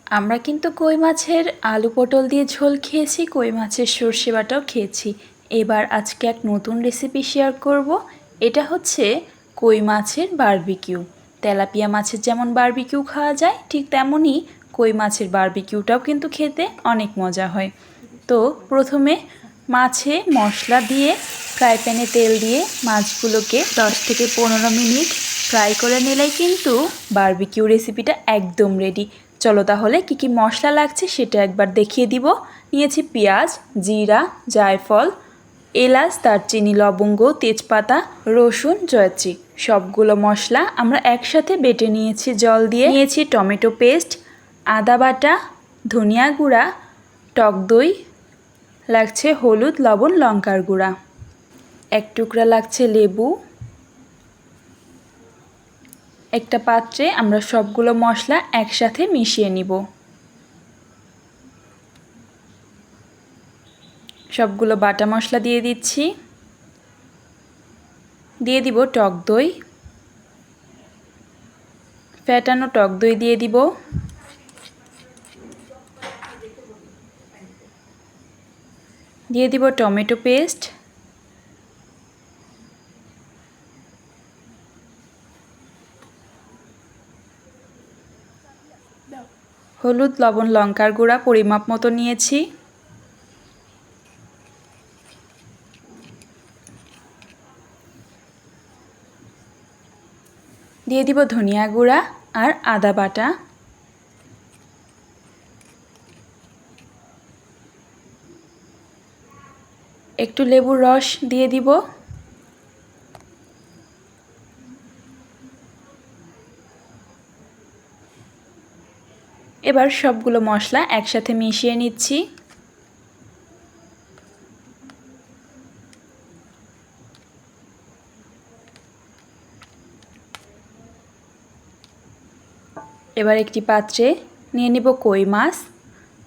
আমরা কিন্তু কই মাছের আলু পটল দিয়ে ঝোল খেয়েছি, কই মাছের সর্ষে বাটাও খেয়েছি। এবার আজকে এক নতুন রেসিপি শেয়ার করব। এটা হচ্ছে কই মাছের বারবিকিউ। তেলাপিয়া মাছের যেমন বারবিকিউ খাওয়া যায়, ঠিক তেমনই কই মাছের বারবিকিউটাও কিন্তু খেতে অনেক মজা হয়। তো প্রথমে মাছে মশলা দিয়ে ফ্রাই প্যানে তেল দিয়ে মাছগুলোকে 10 থেকে 15 মিনিট ফ্রাই করে নিলেই কিন্তু বারবিকিউ রেসিপিটা একদম রেডি। চলো তাহলে কি কি মশলা লাগছে সেটা একবার দেখিয়ে দিব। নিয়েছি পেঁয়াজ, জিরা, জায়ফল, এলাচ, দারচিনি, লবঙ্গ, তেজপাতা, রসুন, জয়ত্রী। সবগুলো মশলা আমরা একসাথে বেটে নিয়েছি জল দিয়ে। নিয়েছি টমেটো পেস্ট, আদা বাটা, ধনিয়া গুঁড়া, টক দই, লাগছে হলুদ, লবণ, লঙ্কার গুঁড়া, এক টুকরা লাগছে লেবু। একটা পাত্রে আমরা সবগুলো মশলা একসাথে মিশিয়ে নিব। সবগুলো বাটা মশলা দিয়ে দিচ্ছি। দিয়ে দিব টক দই, ফ্যাটানো টক দই দিয়ে দিব। দিয়ে দিব টমেটো পেস্ট, হলুদ, লবণ, লঙ্কার গুঁড়া পরিমাপ মতো নিয়েছি। দিয়ে দিব ধনিয়া গুঁড়া আর আদা বাটা। একটু লেবুর রস দিয়ে দিব। এবার সবগুলো মশলা একসাথে মিশিয়ে নিচ্ছি। এবার একটি পাত্রে নিয়ে নিব কই মাছ।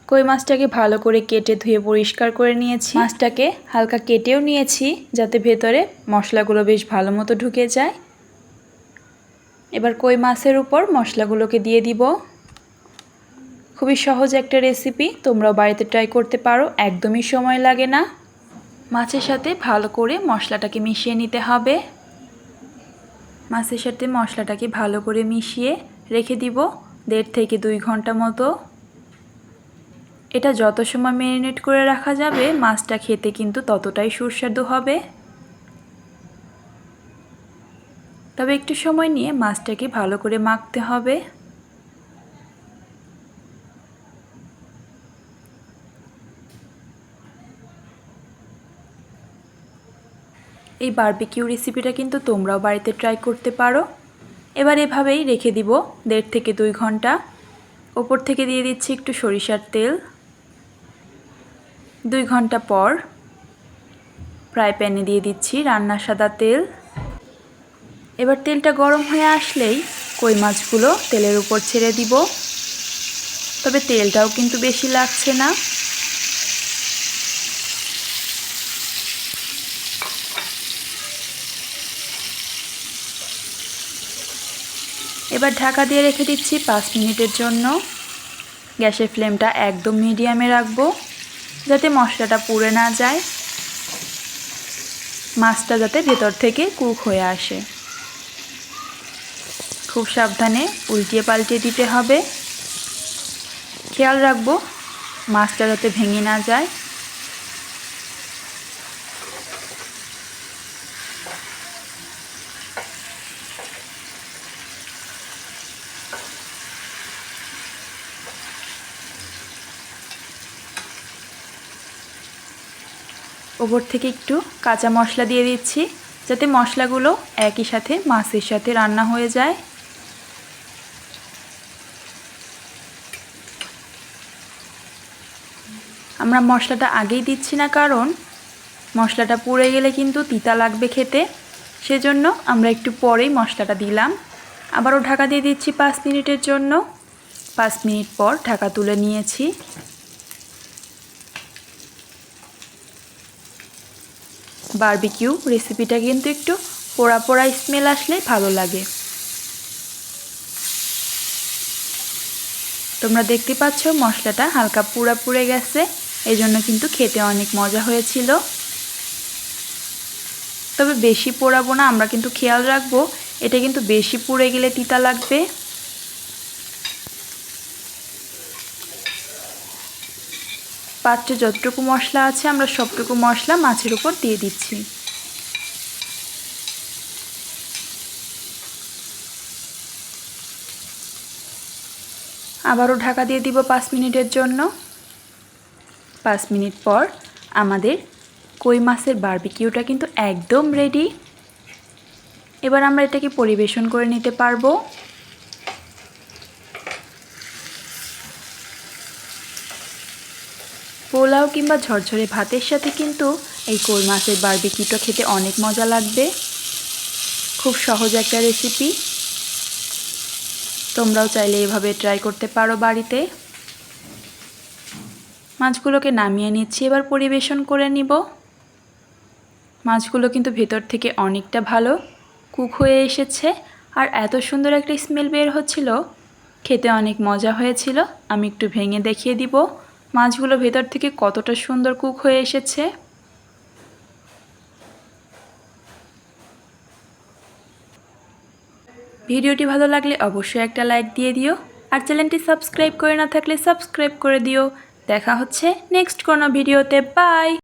কই মাছটাকে ভালো করে কেটে ধুয়ে পরিষ্কার করে নিয়েছি। মাছটাকে হালকা কেটেও নিয়েছি যাতে ভেতরে মশলাগুলো বেশ ভালো মতো ঢুকে যায়। এবার কই মাছের উপর মশলাগুলোকে দিয়ে দিব। খুবই সহজ একটা রেসিপি, তোমরাও বাড়িতে ট্রাই করতে পারো, একদমই সময় লাগে না। মাছের সাথে ভালো করে মশলাটাকে মিশিয়ে নিতে হবে। মাছের সাথে মশলাটাকে ভালো করে মিশিয়ে রেখে দিব 1.5 থেকে 2 ঘন্টা মতো। এটা যত সময় ম্যারিনেট করে রাখা যাবে মাছটা খেতে কিন্তু ততটাই সুস্বাদু হবে। তবে একটু সময় নিয়ে মাছটাকে ভালো করে মাখতে হবে। এই বারবিকিউ রেসিপিটা কিন্তু তোমরাও বাড়িতে ট্রাই করতে পারো। এবার এভাবেই রেখে দিব 1.5 থেকে 2 ঘন্টা। ওপর থেকে দিয়ে দিচ্ছি একটু সরিষার তেল। 2 ঘন্টা পর ফ্রাই প্যানে দিয়ে দিচ্ছি রান্নার সাদা তেল। এবার তেলটা গরম হয়ে আসলেই কই মাছগুলো তেলের উপর ছেড়ে দিব। তবে তেলটাও কিন্তু বেশি লাগছে না। এবার ঢাকা দিয়ে রেখে দিচ্ছি 5 মিনিটের জন্য। গ্যাসের ফ্লেমটা একদম মিডিয়ামে রাখবো যাতে মশলাটা পুড়ে না যায়, মাছটা যাতে ভেতর থেকে কুক হয়ে আসে। খুব সাবধানে উল্টিয়ে পাল্টিয়ে দিতে হবে। খেয়াল রাখবো মাছটা যাতে ভেঙে না যায়। ওপর থেকে একটু কাঁচা মশলা দিয়ে দিচ্ছি যাতে মশলাগুলো একই সাথে মাছের সাথে রান্না হয়ে যায়। আমরা মশলাটা আগেই দিচ্ছি না কারণ মশলাটা পুড়ে গেলে কিন্তু তিতা লাগবে খেতে, সেজন্য আমরা একটু পরেই মশলাটা দিলাম। আবারও ঢাকা দিয়ে দিচ্ছি 5 মিনিটের জন্য। 5 মিনিট পর ঢাকা তুলে নিয়েছি। বারবিকিউ রেসিপিটা কিন্তু একটু পোড়া পোড়া স্মেল আসলে ভালো লাগে। তোমরা দেখতে পাচ্ছ মশলাটা হালকা পুড়া পুড়ে গেছে, এই জন্য কিন্তু খেতে অনেক মজা হয়েছিল। তবে বেশি পোড়াবো না, আমরা কিন্তু খেয়াল রাখবো এটা কিন্তু বেশি পুড়ে গেলে তিতা লাগবে। পাত্রে যতটুকু মশলা আছে আমরা সবটুকু মশলা মাছের উপর দিয়ে দিচ্ছি। আবারও ঢাকা দিয়ে দিব 5 মিনিটের জন্য। 5 মিনিট পর আমাদের কই মাছের বারবিকিউটা কিন্তু একদম রেডি। এবার আমরা এটাকে পরিবেশন করে নিতে পারবো। পোলাও কিংবা ঝরঝরে ভাতের সাথে কিন্তু এই কই মাছের বারবিকিউটা খেতে অনেক মজা লাগবে। খুব সহজ একটা রেসিপি, তোমরাও চাইলে এভাবে ট্রাই করতে পারো বাড়িতে। মাছগুলোকে নামিয়ে নিচ্ছি, এবার পরিবেশন করে নিব। মাছগুলো কিন্তু ভেতর থেকে অনেকটা ভালো কুক হয়ে এসেছে আর এত সুন্দর একটা স্মেল বের হচ্ছিল, খেতে অনেক মজা হয়েছিল। আমি একটু ভেঙে দেখিয়ে দিব মাছগুলো ভেতর থেকে কতটা সুন্দর কুক হয়ে এসেছে। ভিডিওটি ভালো লাগলে অবশ্যই একটা লাইক দিয়ে দিও, আর চ্যানেলটি সাবস্ক্রাইব করে না থাকলে সাবস্ক্রাইব করে দিও। দেখা হচ্ছে নেক্সট কোনো ভিডিওতে। বাই।